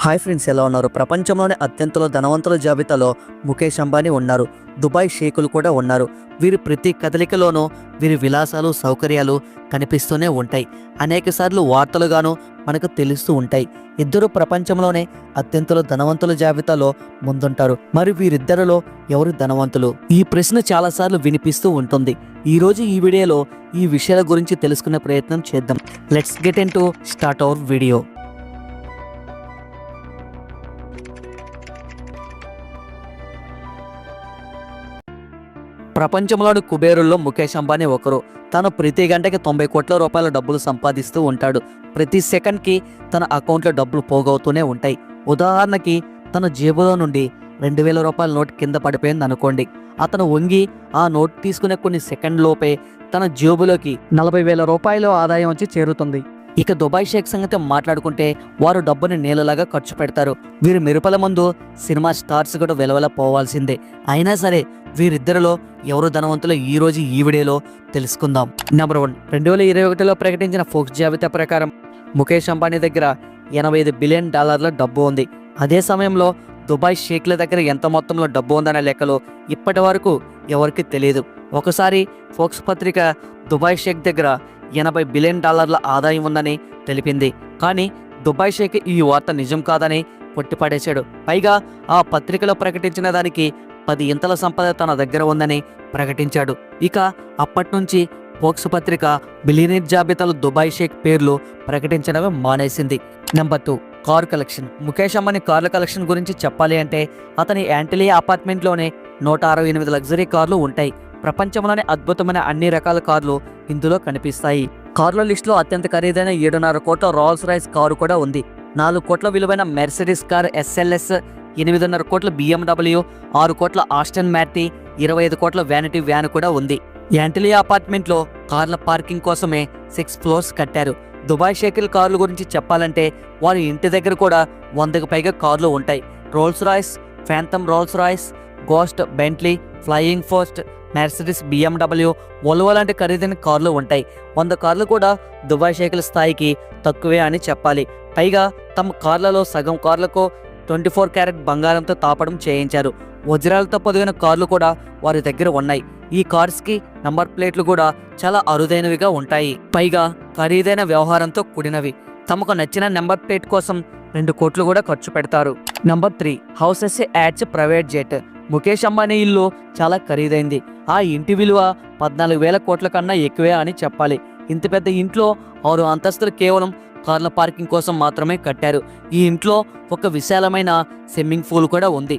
Hi friends, ఎలా ఉన్నారు? ప్రపంచంలోనే అత్యంత ధనవంతుల జాబితాలో ముఖేష్ అంబానీ ఉన్నారు. దుబాయ్ షేకులు కూడా ఉన్నారు. వీరి ప్రతి కదలికలోనూ వీరి విలాసాలు, సౌకర్యాలు కనిపిస్తూనే ఉంటాయి. అనేకసార్లు వార్తలుగాను మనకు తెలుస్తూ ఉంటాయి. ఇద్దరు ప్రపంచంలోనే అత్యంత ధనవంతుల జాబితాలో ముందుంటారు. మరి వీరిద్దరిలో ఎవరు ధనవంతులు? ఈ ప్రశ్న చాలాసార్లు వినిపిస్తూ ఉంటుంది. ఈరోజు ఈ వీడియోలో ఈ విషయాల గురించి తెలుసుకునే ప్రయత్నం చేద్దాం. Let's get into start our video. ప్రపంచంలోని కుబేరుల్లో ముఖేష్ అంబానీ ఒకరు. తను ప్రతి గంటకి 90 కోట్ల రూపాయల డబ్బులు సంపాదిస్తూ ఉంటాడు. ప్రతి సెకండ్కి తన అకౌంట్లో డబ్బులు పోగవుతూనే ఉంటాయి. ఉదాహరణకి తన జేబులో నుండి 2000 రూపాయల నోట్ కింద పడిపోయింది అనుకోండి. అతను వంగి ఆ నోట్ తీసుకునే కొన్ని సెకండ్లోపే తన జేబులోకి 40,000 రూపాయల ఆదాయం వచ్చి చేరుతుంది. ఇక దుబాయ్ షేక్ సంగతి మాట్లాడుకుంటే వారు డబ్బుని నీళ్ళలాగా ఖర్చు పెడతారు. వీరి మెరుపల ముందు సినిమా స్టార్స్ కూడా వెలవెల పోవాల్సిందే. అయినా సరే వీరిద్దరిలో ఎవరు ధనవంతులో ఈ రోజు ఈ వీడియోలో తెలుసుకుందాం. నెంబర్ 1, 2021లో ప్రకటించిన ఫోర్బ్స్ జాబితా ప్రకారం ముఖేష్ అంబానీ దగ్గర $85 బిలియన్ డబ్బు ఉంది. అదే సమయంలో దుబాయ్ షేక్ల దగ్గర ఎంత మొత్తంలో డబ్బు ఉందనే లెక్కలు ఇప్పటి వరకు ఎవరికి తెలియదు. ఒకసారి ఫోర్బ్స్ పత్రిక దుబాయ్ షేక్ దగ్గర $80 బిలియన్ ఆదాయం ఉందని తెలిపింది. కానీ దుబాయ్ షేక్ ఈ వార్త నిజం కాదని కొట్టిపడేశాడు. పైగా ఆ పత్రికలో ప్రకటించిన దానికి 10 ఇంతల సంపద తన దగ్గర ఉందని ప్రకటించాడు. ఇక అప్పటి నుంచి ఫోర్బ్స్ పత్రిక బిలియనీర్ జాబితాలో దుబాయ్ షేక్ పేర్లు ప్రకటించడమే మానేసింది. Number 2, car collection. Mukesh Ambani కార్ల కలెక్షన్ గురించి చెప్పాలి అంటే అతని యాంటిలియా అపార్ట్మెంట్లోనే 168 లగ్జరీ కార్లు ఉంటాయి. ప్రపంచంలోనే అద్భుతమైన అన్ని రకాల కార్లు ఇందులో కనిపిస్తాయి. కార్ల లిస్టులో అత్యంత ఖరీదైన 7.5 కోట్ల రోల్స్ రాయ్స్ కారు కూడా ఉంది. 4 కోట్ల విలువైన మెర్సిడీస్ కార్ SLS, 8.5 కోట్ల BMW, 6 కోట్ల ఆస్టన్ మార్టిన్, 25 కోట్ల వ్యానిటీ వ్యాన్ కూడా ఉంది. యాంటిలియా అపార్ట్మెంట్లో కార్ల పార్కింగ్ కోసమే 6 ఫ్లోర్స్ కట్టారు. దుబాయ్ షేకిల్ కార్ల గురించి చెప్పాలంటే వారి ఇంటి దగ్గర కూడా 100కు పైగా కార్లు ఉంటాయి. Rolls Royce, Phantom Rolls Royce, Ghost, Bentley, Flying ఫోస్ట్, మెర్సిడీస్, BMW, వోల్వో లాంటి ఖరీదైన కార్లు ఉంటాయి. 100 కార్లు కూడా దుబాయ్ షేకుల స్థాయికి తక్కువే అని చెప్పాలి. పైగా తమ కార్లలో సగం కార్లకు 24 క్యారెట్ బంగారంతో తాపడం చేయించారు. వజ్రాలతో పొదిగిన కార్లు కూడా వారి దగ్గర ఉన్నాయి. ఈ కార్స్కి నంబర్ ప్లేట్లు కూడా చాలా అరుదైనవిగా ఉంటాయి. పైగా ఖరీదైన వ్యవహారంతో కూడినవి. తమకు నచ్చిన నెంబర్ ప్లేట్ కోసం 2 కోట్లు కూడా ఖర్చు పెడతారు. Number 3, houses ads private jet. Mukesh Ambani ఇల్లు చాలా ఖరీదైంది. ఆ ఇంటి విలువ 14,000 కోట్ల కన్నా ఎక్కువే అని చెప్పాలి. ఇంత పెద్ద ఇంట్లో 6 అంతస్తులు కేవలం కార్ల పార్కింగ్ కోసం మాత్రమే కట్టారు. ఈ ఇంట్లో ఒక విశాలమైన స్విమ్మింగ్ పూల్ కూడా ఉంది.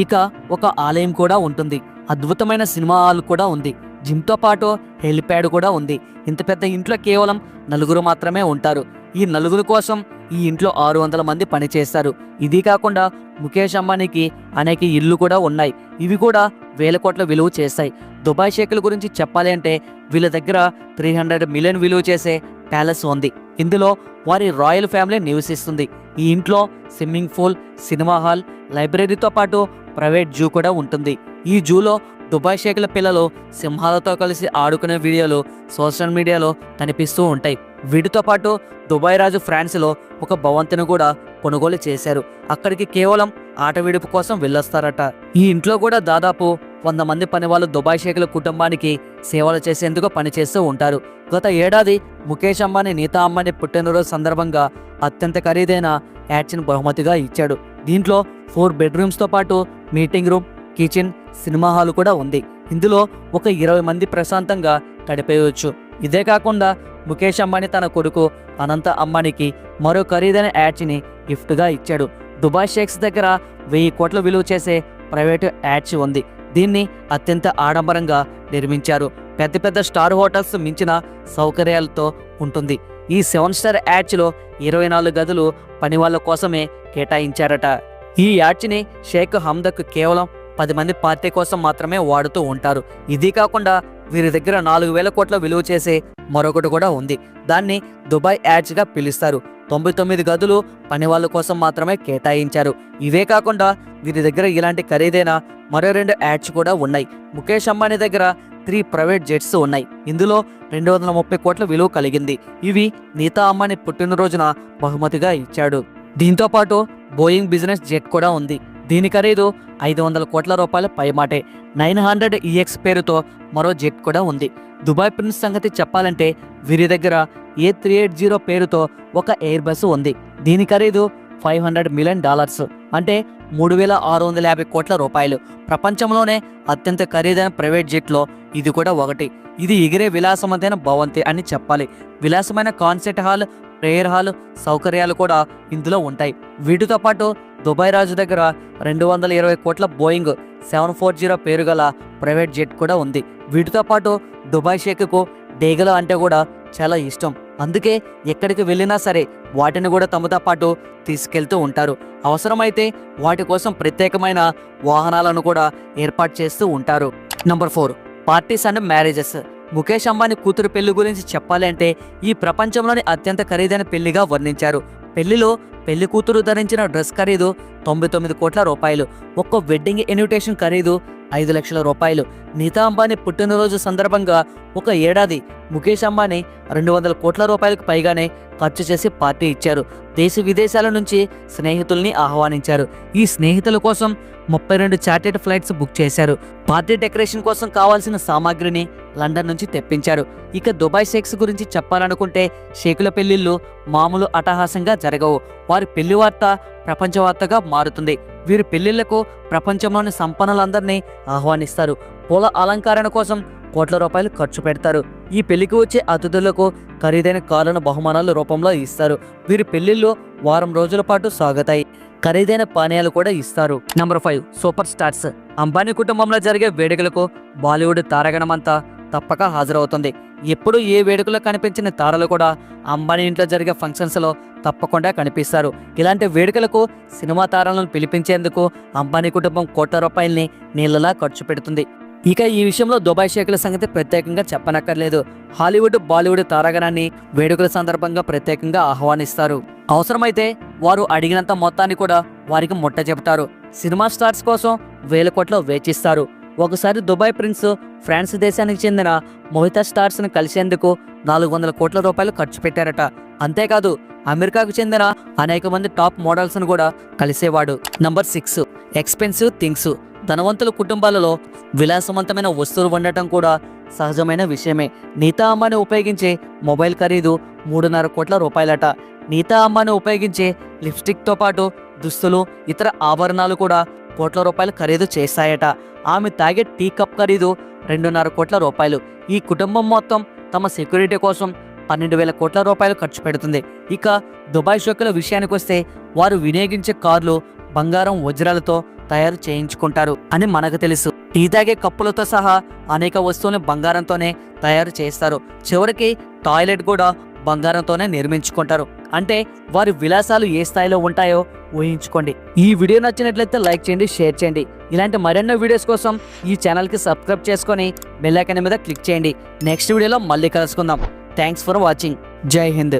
ఇక ఒక ఆలయం కూడా ఉంటుంది. అద్భుతమైన సినిమా హాల్ కూడా ఉంది. జిమ్తో పాటు హెలిప్యాడ్ కూడా ఉంది. ఇంత పెద్ద ఇంట్లో కేవలం 4 మాత్రమే ఉంటారు. ఈ 4 కోసం ఈ ఇంట్లో 600 మంది పనిచేస్తారు. ఇది కాకుండా ముఖేష్ అంబానీకి అనేక ఇళ్ళు కూడా ఉన్నాయి. ఇవి కూడా 1000 కోట్ల విలువ చేస్తాయి. దుబాయ్ షేకుల గురించి చెప్పాలి అంటే వీళ్ళ దగ్గర 300 మిలియన్ విలువ చేసే ప్యాలెస్ ఉంది. ఇందులో వారి రాయల్ ఫ్యామిలీ నివసిస్తుంది. ఈ ఇంట్లో స్విమ్మింగ్ పూల్, సినిమా హాల్, లైబ్రరీతో పాటు ప్రైవేట్ జూ కూడా ఉంటుంది. ఈ జూలో దుబాయ్ షేకుల పిల్లలు సింహాలతో కలిసి ఆడుకునే వీడియోలు సోషల్ మీడియాలో కనిపిస్తూ ఉంటాయి. వీటితో పాటు దుబాయ్ రాజు ఫ్రాన్స్లో ఒక భవంతిని కూడా కొనుగోలు చేశారు. అక్కడికి కేవలం ఆట విడుపు కోసం వెళ్ళొస్తారట. ఈ ఇంట్లో కూడా దాదాపు 100 మంది పనివాళ్ళు దుబాయ్ షేకుల కుటుంబానికి సేవలు చేసేందుకు పనిచేస్తూ ఉంటారు. గత ఏడాది ముఖేష్ అంబానీ నీతా అంబానీ పుట్టినరోజు సందర్భంగా అత్యంత ఖరీదైన యాడ్స్ని బహుమతిగా ఇచ్చాడు. దీంట్లో 4 బెడ్రూమ్స్తో పాటు meeting room, kitchen, cinema hall కూడా ఉంది. ఇందులో ఒక 20 మంది ప్రశాంతంగా గడిపేయవచ్చు. ఇదే కాకుండా ముఖేష్ అంబానీ తన కొడుకు అనంత అంబానీకి మరో ఖరీదైన యాడ్స్ని గిఫ్ట్గా ఇచ్చాడు. దుబాయ్ షేక్స్ దగ్గర 1000 కోట్ల విలువ చేసే ప్రైవేటు యాడ్స్ ఉంది. దీన్ని అత్యంత ఆడంబరంగా నిర్మించారు. పెద్ద పెద్ద స్టార్ హోటల్స్ మించిన సౌకర్యాలతో ఉంటుంది. ఈ 7 స్టార్ యాడ్స్లో 24 గదులు పని వాళ్ళ కోసమే కేటాయించారట. ఈ యాడ్స్ని షేక్ హమ్దక్ కేవలం 10 మంది పార్టీ కోసం మాత్రమే వాడుతూ ఉంటారు. ఇది కాకుండా వీరి దగ్గర 4,000 కోట్ల విలువ చేసే మరొకటి కూడా ఉంది. దాన్ని దుబాయ్ యాడ్స్గా పిలుస్తారు. 99 గదులు పని వాళ్ళ కోసం మాత్రమే కేటాయించారు. ఇవే కాకుండా వీరి దగ్గర ఇలాంటి ఖరీదైన మరో 2 యాడ్స్ కూడా ఉన్నాయి. ముఖేష్ అంబానీ దగ్గర 3 ప్రైవేట్ జెట్స్ ఉన్నాయి. ఇందులో 230 కోట్ల విలువ కలిగింది. ఇవి నీతా అంబానీ పుట్టినరోజున బహుమతిగా ఇచ్చాడు. దీంతో పాటు బోయింగ్ బిజినెస్ జెట్ కూడా ఉంది. దీని ఖరీదు 500 కోట్ల రూపాయల పైమాటే. 900 EX పేరుతో మరో జెట్ కూడా ఉంది. దుబాయ్ ప్రిన్స్ సంగతి చెప్పాలంటే వీరి దగ్గర A380 పేరుతో ఒక ఎయిర్ బస్ ఉంది. దీని ఖరీదు $500 మిలియన్, అంటే 3650 కోట్ల రూపాయలు. ప్రపంచంలోనే అత్యంత ఖరీదైన ప్రైవేట్ జెట్లో ఇది కూడా ఒకటి. ఇది ఎగిరే విలాసవంతైన భవంతి అని చెప్పాలి. విలాసమైన కాన్సర్ట్ హాల్, ప్రేయర్ హాల్ సౌకర్యాలు కూడా ఇందులో ఉంటాయి. వీటితో పాటు దుబాయ్ రాజు దగ్గర 220 కోట్ల బోయింగ్ 740 పేరు గల ప్రైవేట్ జెట్ కూడా ఉంది. వీటితో పాటు దుబాయ్ షేక్కు డేగలు అంటే కూడా చాలా ఇష్టం. అందుకే ఎక్కడికి వెళ్ళినా సరే వాటిని కూడా తమతో పాటు తీసుకెళ్తూ ఉంటారు. అవసరమైతే వాటి కోసం ప్రత్యేకమైన వాహనాలను కూడా ఏర్పాటు చేస్తూ ఉంటారు. Number 4, parties and marriages. Mukesh Ambani కూతురు పెళ్లి గురించి చెప్పాలి అంటే ఈ ప్రపంచంలోని అత్యంత ఖరీదైన పెళ్లిగా వర్ణించారు. పెళ్లిలో పెళ్లి కూతురు ధరించిన డ్రెస్ ఖరీదు 99 కోట్ల రూపాయలు. ఒక్క వెడ్డింగ్ ఇన్విటేషన్ ఖరీదు 5 లక్షల రూపాయలు. నీతా అంబానీ పుట్టినరోజు సందర్భంగా ఒక ఏడాది ముఖేష్ అంబానీ 200 కోట్ల రూపాయలకు పైగానే ఖర్చు చేసి పార్టీ ఇచ్చారు. దేశ విదేశాల నుంచి స్నేహితుల్ని ఆహ్వానించారు. ఈ స్నేహితుల కోసం 32 చార్టెడ్ ఫ్లైట్స్ బుక్ చేశారు. పార్టీ డెకరేషన్ కోసం కావాల్సిన సామాగ్రిని లండన్ నుంచి తెప్పించారు. ఇక దుబాయ్ షేక్స్ గురించి చెప్పాలనుకుంటే షేకుల పెళ్లిళ్ళు మామూలు అట్టహాసంగా జరగవు. వారి పెళ్లి వార్త ప్రపంచ వార్తగా మారుతుంది. వీరి పెళ్లిళ్లకు ప్రపంచంలోని సంపన్నులందరినీ ఆహ్వానిస్తారు. పూల అలంకరణ కోసం కోట్ల రూపాయలు ఖర్చు పెడతారు. ఈ పెళ్లికి వచ్చే అతిథులకు ఖరీదైన కార్లను బహుమానాల రూపంలో ఇస్తారు. వీరి పెళ్లిళ్ళు వారం రోజుల పాటు సాగుతాయి. ఖరీదైన పానీయాలు కూడా ఇస్తారు. Number 5, super stars. అంబానీ కుటుంబంలో జరిగే వేడుకలకు బాలీవుడ్ తారగణమంతా తప్పక హాజరవుతుంది. ఎప్పుడు ఏ వేడుకలో కనిపించిన తారలు కూడా అంబానీ ఇంట్లో జరిగే ఫంక్షన్స్లో తప్పకుండా కనిపిస్తారు. ఇలాంటి వేడుకలకు సినిమా తారలను పిలిపించేందుకు అంబానీ కుటుంబం కోట్ల రూపాయల్ని నీళ్ళలా ఖర్చు పెడుతుంది. ఇక ఈ విషయంలో దుబాయ్ షేకుల సంగతి ప్రత్యేకంగా చెప్పనక్కర్లేదు. హాలీవుడ్, బాలీవుడ్ తారాగణాన్ని వేడుకల సందర్భంగా ప్రత్యేకంగా ఆహ్వానిస్తారు. అవసరమైతే వారు అడిగినంత మొత్తాన్ని కూడా వారికి ముట్ట చెబుతారు. సినిమా స్టార్స్ కోసం 1000 కోట్లు వేచిస్తారు. ఒకసారి దుబాయ్ ప్రిన్స్ ఫ్రాన్స్ దేశానికి చెందిన మొహితా స్టార్స్ను కలిసేందుకు 400 కోట్ల రూపాయలు ఖర్చు పెట్టారట. అంతేకాదు అమెరికాకు చెందిన అనేక మంది టాప్ మోడల్స్ను కూడా కలిసేవాడు. Number 6, expensive things. ధనవంతుల కుటుంబాలలో విలాసవంతమైన వస్తువులు ఉండటం కూడా సహజమైన విషయమే. నీతా అంబానీ ఉపయోగించే మొబైల్ ఖరీదు 3.5 కోట్ల రూపాయలట. నీతా అంబానీ ఉపయోగించే లిప్స్టిక్తో పాటు దుస్తులు, ఇతర ఆభరణాలు కూడా కోట్ల రూపాయలు ఖరీదు చేస్తాయట. ఆమె తాగే టీ కప్ ఖరీదు 2.5 కోట్ల రూపాయలు. ఈ కుటుంబం మొత్తం తమ సెక్యూరిటీ కోసం 12,000 కోట్ల రూపాయలు ఖర్చు పెడుతుంది. ఇక దుబాయ్ షేకుల విషయానికి వస్తే వారు వినియోగించే కార్లు బంగారం, వజ్రాలతో తయారు చేయించుకుంటారు అని మనకు తెలుసు. టీ తాగే కప్పులతో సహా అనేక వస్తువులను బంగారంతోనే తయారు చేస్తారు. చివరికి టాయిలెట్ కూడా బంగారంతోనే నిర్మించుకుంటారు. అంటే వారి విలాసాలు ఏ స్థాయిలో ఉంటాయో ఊహించుకోండి. ఈ వీడియో నచ్చినట్లయితే లైక్ చేయండి, షేర్ చేయండి. ఇలాంటి మరెన్నో వీడియోస్ కోసం ఈ ఛానల్కి సబ్స్క్రైబ్ చేసుకొని బెల్ ఐకాన్ మీద క్లిక్ చేయండి. నెక్స్ట్ వీడియోలో మళ్ళీ కలుసుకుందాం. Thanks for watching. జై హింద్.